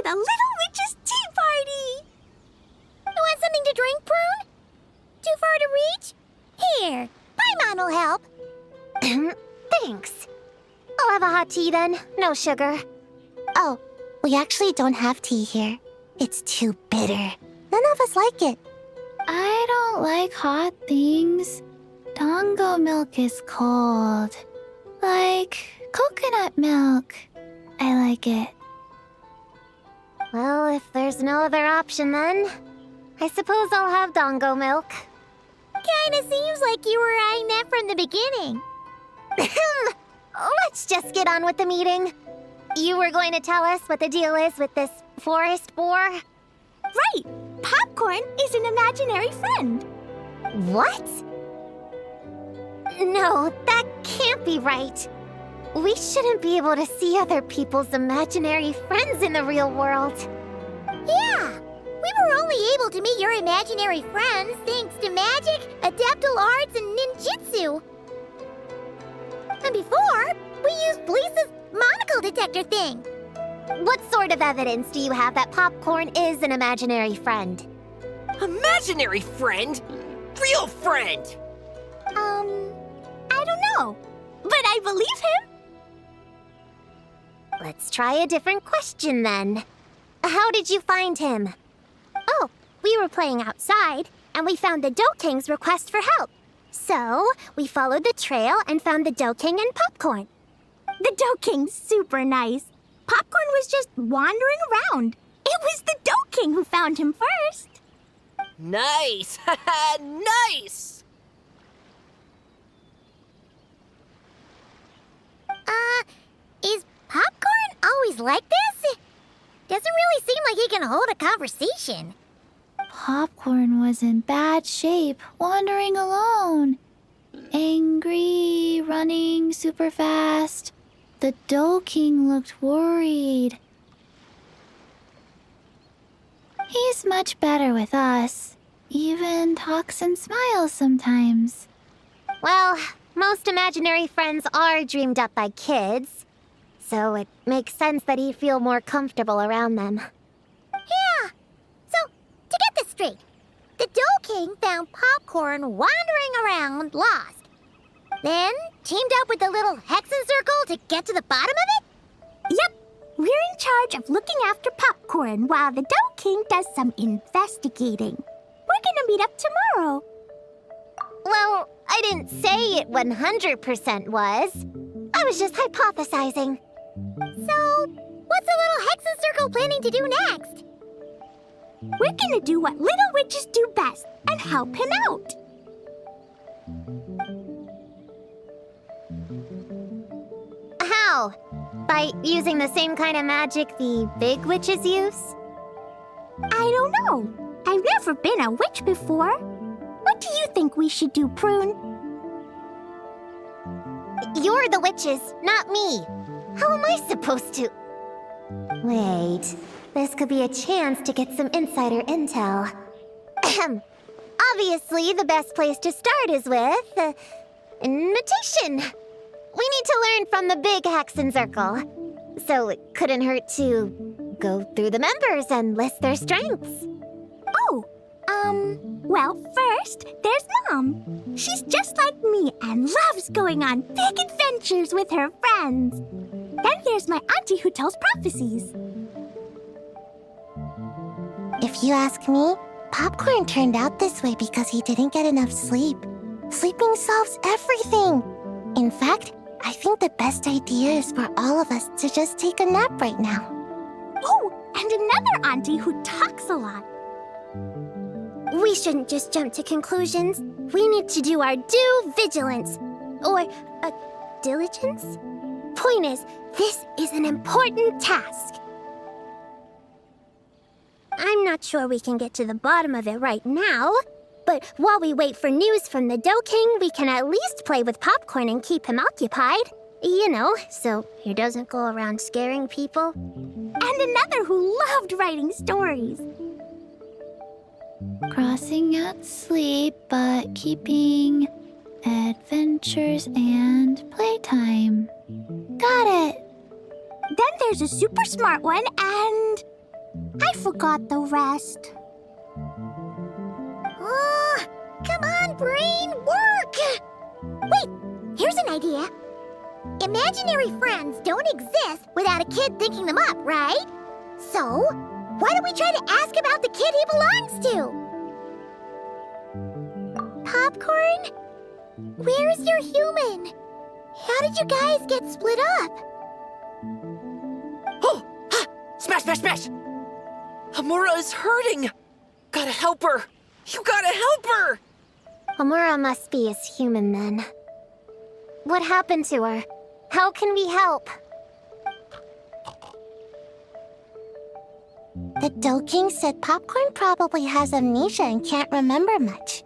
the Little Witch's tea party! You want something to drink, Prune? Too far to reach? Here, my mom will help. Thanks. I'll have a hot tea then. No sugar. Oh, we actually don't have tea here. It's too bitter. None of us like it. I don't like hot things. Dango milk is cold. Like coconut milk. I like it. Well, if there's no other option then, I suppose I'll have Dango milk. Kinda seems like you were eyeing that from the beginning. Let's just get on with the meeting. You were going to tell us what the deal is with this forest boar? Right! Popcorn is an imaginary friend. What? No, that can't be right. We shouldn't be able to see other people's imaginary friends in the real world. Yeah! We were only able to meet your imaginary friends thanks to magic, adaptal arts, and ninjutsu. And before, we used Lisa's monocle detector thing. What sort of evidence do you have that Popcorn is an imaginary friend? Imaginary friend? Real friend! I don't know. But I believe him. Let's try a different question then. How did you find him? Oh, we were playing outside, and we found the Dough King's request for help. So, we followed the trail and found the Dough King and Popcorn. The Dough King's super nice. Popcorn was just wandering around. It was the Dough King who found him first. Nice! Nice! Is Popcorn always like this? Doesn't really seem like he can hold a conversation. Popcorn was in bad shape, wandering alone. Angry, running super fast. The Dough King looked worried. He's much better with us. Even talks and smiles sometimes. Well, most imaginary friends are dreamed up by kids, so it makes sense that he'd feel more comfortable around them. Yeah. So, to get this straight, the Dough King found Popcorn wandering around, lost. Then teamed up with the little Hexen Circle to get to the bottom of it? Yep. We're in charge of looking after Popcorn while the Dough King does some investigating. We're gonna meet up tomorrow. Well, I didn't say it 100% was. I was just hypothesizing. So, what's the little Hexen Circle planning to do next? We're gonna do what little witches do best and help him out. How? By using the same kind of magic the big witches use? I don't know. I've never been a witch before. What do you think we should do, Prune? You're the witches, not me. How am I supposed to... Wait, this could be a chance to get some insider intel. Obviously, the best place to start is with... notation. We need to learn from the big Hexen Circle. So it couldn't hurt to go through the members and list their strengths. Oh, well, first, there's Mom. She's just like me and loves going on big adventures with her friends. Then there's my auntie who tells prophecies. If you ask me, Popcorn turned out this way because he didn't get enough sleep. Sleeping solves everything. In fact, I think the best idea is for all of us to just take a nap right now. Oh, and another auntie who talks a lot. We shouldn't just jump to conclusions. We need to do our due vigilance. Or, diligence? Point is, this is an important task. I'm not sure we can get to the bottom of it right now, but while we wait for news from the Dough King, we can at least play with Popcorn and keep him occupied. You know, so he doesn't go around scaring people. And another who loved writing stories. Crossing out sleep, but keeping adventures and playtime. Got it! Then there's a super smart one and I forgot the rest. Oh, come on, brain, work! Wait, here's an idea. Imaginary friends don't exist without a kid thinking them up, right? So, why don't we try to ask about the kid he belongs to? Popcorn? Where's your human? How did you guys get split up? Oh! Ha! Smash, smash, smash! Hamura is hurting! Gotta help her! You gotta help her! Amura must be his human then. What happened to her? How can we help? The Dough King said Popcorn probably has amnesia and can't remember much.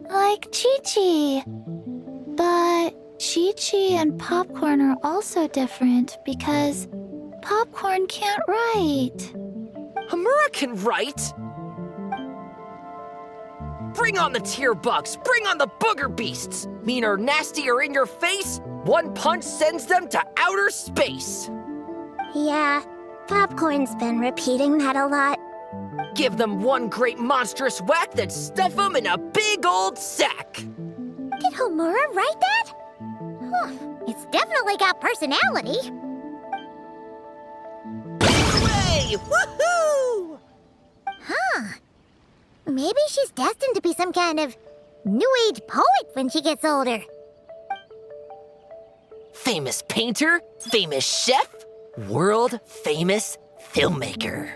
Like Chi-Chi. But Chi-Chi and Popcorn are also different because Popcorn can't write. Hamura can write! Bring on the tear bugs! Bring on the booger beasts! Mean or nasty or in your face, one punch sends them to outer space! Yeah, Popcorn's been repeating that a lot. Give them one great monstrous whack, then stuff them in a big old sack! Did Homura write that? Huh, it's definitely got personality. Hooray! Woohoo! Huh. Maybe she's destined to be some kind of New Age poet when she gets older. Famous painter, famous chef, world famous filmmaker.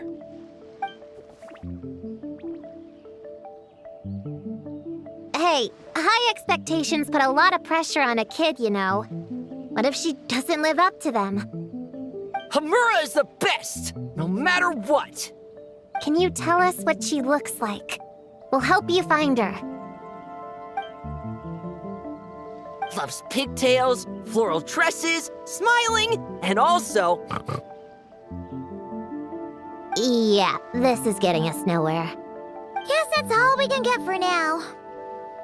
Hey, high expectations put a lot of pressure on a kid, you know. What if she doesn't live up to them? Hamura is the best, no matter what. Can you tell us what she looks like? We'll help you find her. Loves pigtails, floral tresses, smiling, and also... Yeah, this is getting us nowhere. Guess that's all we can get for now.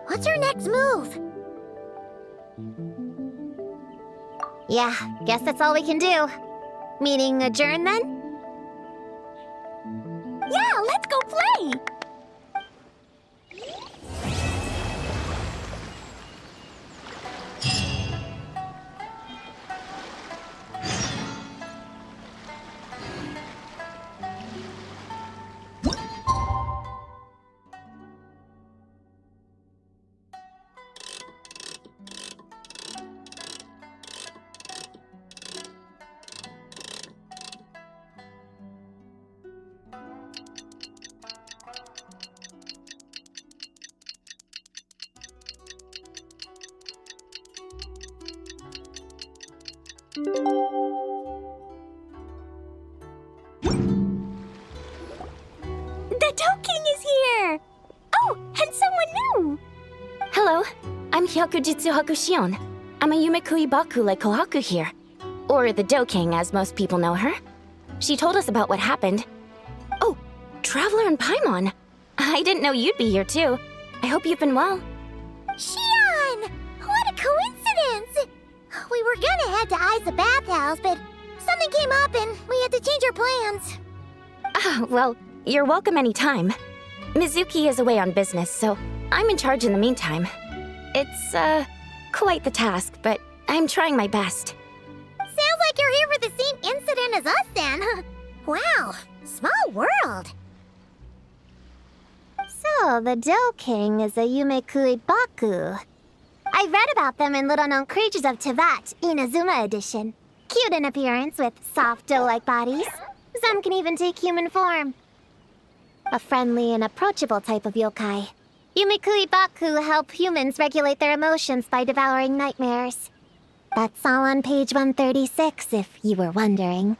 What's her next move? Yeah, guess that's all we can do. Meeting adjourn then? Yeah, let's go play! The Dough King is here! Oh, and someone new! Hello, I'm Hyakujitsu Hakushion. I'm a Yumekui Baku like Kohaku here. Or the Dough King, as most people know her. She told us about what happened. Oh, Traveler and Paimon. I didn't know you'd be here too. I hope you've been well. Shion! What a coincidence! We were gonna head to Ai's bathhouse, but something came up and we had to change our plans. Ah, well, you're welcome anytime. Mizuki is away on business, so I'm in charge in the meantime. It's, quite the task, but I'm trying my best. Sounds like you're here for the same incident as us then. Wow, small world. So, the Dough King is a Yumekui Baku. I read about them in Little Known Creatures of Teyvat, Inazuma edition. Cute in appearance with soft dough-like bodies. Some can even take human form. A friendly and approachable type of yokai. Yumekui Baku help humans regulate their emotions by devouring nightmares. That's all on page 136, if you were wondering.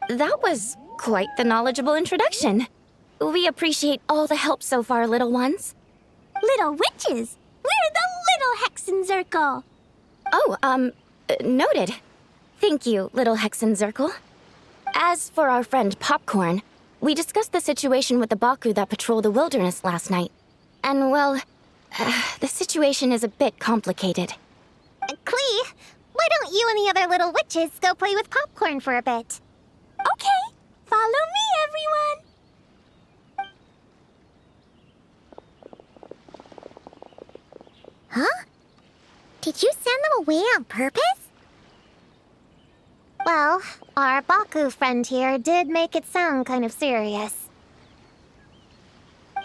That was quite the knowledgeable introduction. We appreciate all the help so far, little ones. Little witches! We're the little Hexenzirkel! Oh, noted. Thank you, little Hexenzirkel. As for our friend Popcorn, we discussed the situation with the Baku that patrol the wilderness last night. And, well, the situation is a bit complicated. Klee, why don't you and the other little witches go play with Popcorn for a bit? Okay, follow me, everyone. Huh? Did you send them away on purpose? Well, our Baku friend here did make it sound kind of serious.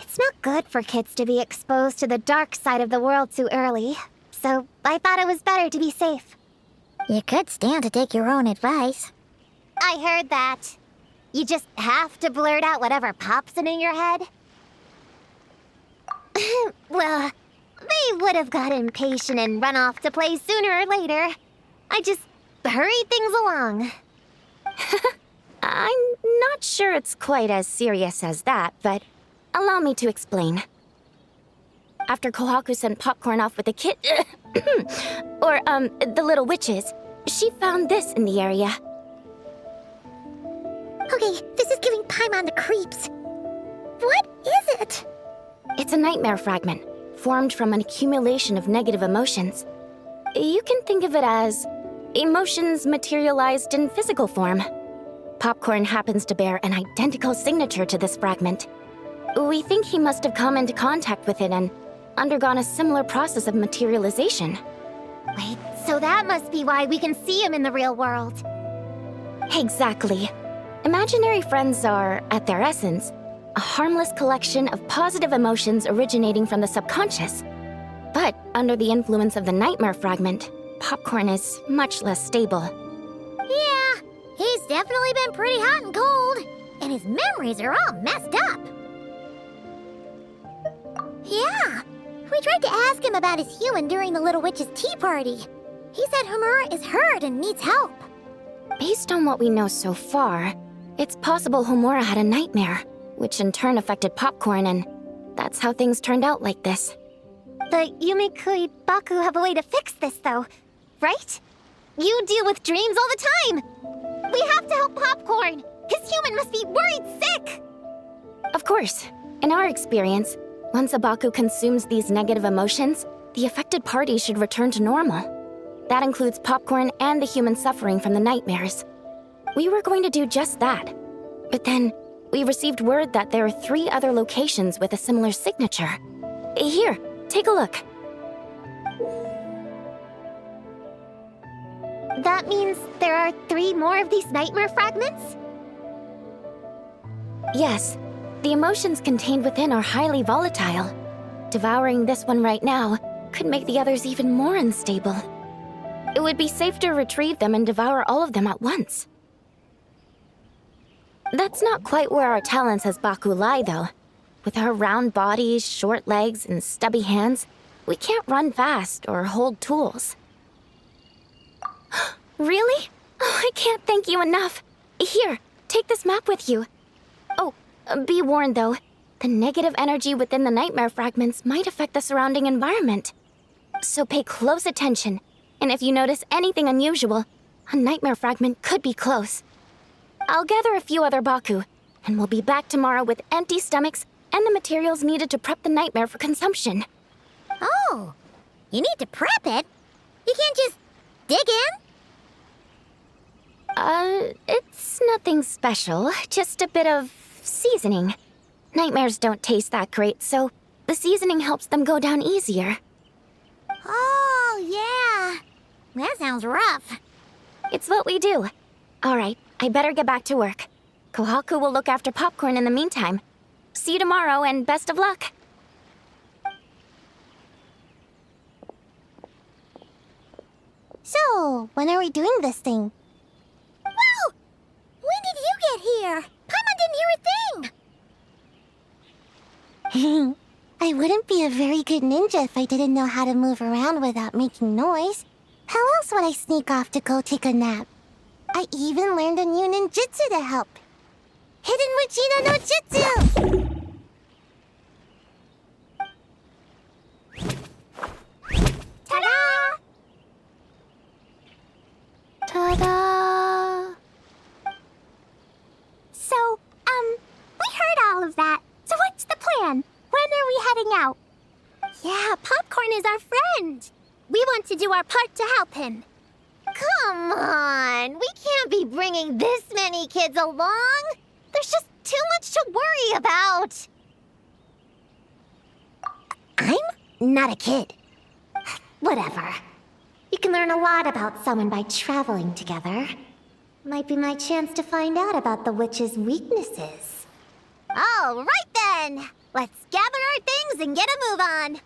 It's not good for kids to be exposed to the dark side of the world too early, so I thought it was better to be safe. You could stand to take your own advice. I heard that. You just have to blurt out whatever pops in your head. Well, they would have got impatient and run off to play sooner or later. I just hurried things along. I'm not sure it's quite as serious as that, but allow me to explain. After Kohaku sent Popcorn off with the kid... the little witches, she found this in the area. Okay, this is giving Paimon the creeps. What is it? It's a nightmare fragment, formed from an accumulation of negative emotions. You can think of it as emotions materialized in physical form. Popcorn happens to bear an identical signature to this fragment. We think he must have come into contact with it and undergone a similar process of materialization. Wait, so that must be why we can see him in the real world. Exactly. Imaginary friends are, at their essence, a harmless collection of positive emotions originating from the subconscious. But under the influence of the nightmare fragment, Popcorn is much less stable. Yeah, he's definitely been pretty hot and cold, and his memories are all messed up. Yeah, we tried to ask him about his human during the Little Witch's tea party. He said Homura is hurt and needs help. Based on what we know so far, it's possible Homura had a nightmare, which in turn affected Popcorn, and that's how things turned out like this. The Yumikui Baku have a way to fix this, though, right? You deal with dreams all the time! We have to help Popcorn! His human must be worried sick! Of course. In our experience, once a Baku consumes these negative emotions, the affected party should return to normal. That includes Popcorn and the human suffering from the nightmares. We were going to do just that. But then, we received word that there are 3 other locations with a similar signature. Here, take a look. That means there are 3 more of these nightmare fragments? Yes, the emotions contained within are highly volatile. Devouring this one right now could make the others even more unstable. It would be safe to retrieve them and devour all of them at once. That's not quite where our talents as Baku lie, though. With our round bodies, short legs, and stubby hands, we can't run fast or hold tools. Really? Oh, I can't thank you enough. Here, take this map with you. Oh, be warned, though. The negative energy within the nightmare fragments might affect the surrounding environment. So pay close attention, and if you notice anything unusual, a nightmare fragment could be close. I'll gather a few other Baku, and we'll be back tomorrow with empty stomachs and the materials needed to prep the nightmare for consumption. Oh, you need to prep it? You can't just dig in? It's nothing special, just a bit of seasoning. Nightmares don't taste that great, so the seasoning helps them go down easier. Oh, yeah. That sounds rough. It's what we do. All right, I better get back to work. Kohaku will look after Popcorn in the meantime. See you tomorrow, and best of luck. So, when are we doing this thing? Whoa! When did you get here? Paimon didn't hear a thing! I wouldn't be a very good ninja if I didn't know how to move around without making noise. How else would I sneak off to go take a nap? I even learned a new ninjutsu to help. Hidden Mujina no Jutsu! Ta-da! Ta-da! So, we heard all of that. So what's the plan? When are we heading out? Yeah, Popcorn is our friend. We want to do our part to help him. Come on, we can't be bringing this many kids along. There's just too much to worry about. I'm not a kid. Whatever. You can learn a lot about someone by traveling together. Might be my chance to find out about the witch's weaknesses. All right then. Let's gather our things and get a move on.